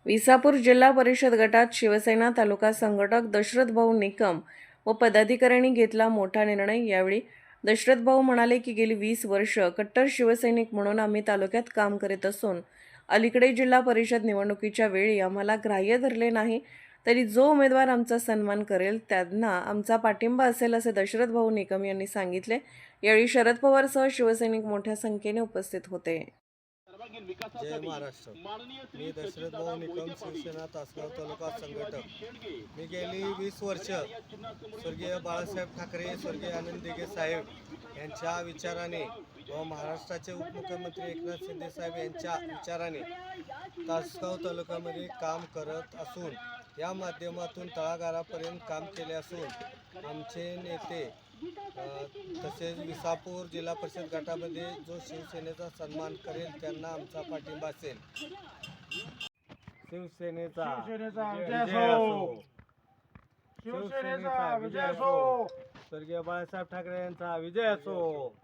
विसापूर जिल्हा परिषद गटात शिवसेना तालुका संघटक दशरथ भाऊ निकम व पदाधिकाऱ्यांनी घेतला मोठा निर्णय। यावेळी दशरथ भाऊ म्हणाले की गेली 20 वर्ष कट्टर शिवसैनिक म्हणून आम्ही तालुक्यात काम करीत असून अलीकडे जिल्हा परिषद निवडणुकीच्या वेळी आम्हाला ग्राह्य धरले नाही, तरी जो उमेदवार आमचा सन्मान करेल त्यांना आमचा पाठिंबा असेल असे दशरथ भाऊ निकम यांनी सांगितले। यावेळी शरद पवार सह शिवसैनिक मोठ्या संख्येने उपस्थित होते। जय महाराष्ट्र। मी दशरथ भाऊ निकम, शिवसेना तासगाव तालुका संघटक। मी गेली 20 वर्ष स्वर्गीय बाळासाहेब ठाकरे, स्वर्गीय आनंद दिघे साहेब यांच्या विचाराने व महाराष्ट्राचे उपमुख्यमंत्री एकनाथ शिंदे साहेब यांच्या विचाराने तासगाव तालुक्यामध्ये काम करत असून या माध्यमातून तळागाळापर्यंत काम केले असून आमचे नेते तसेच विसापूर जिल्हा परिषद गटामध्ये जो शिवसेनेचा सन्मान करेल त्यांना आमचा पाठिंबा असेल। शिवसेनेचा विजय असो, शिवसेनेचा विजय असो, स्वर्गीय बाळासाहेब ठाकरे यांचा विजय असो।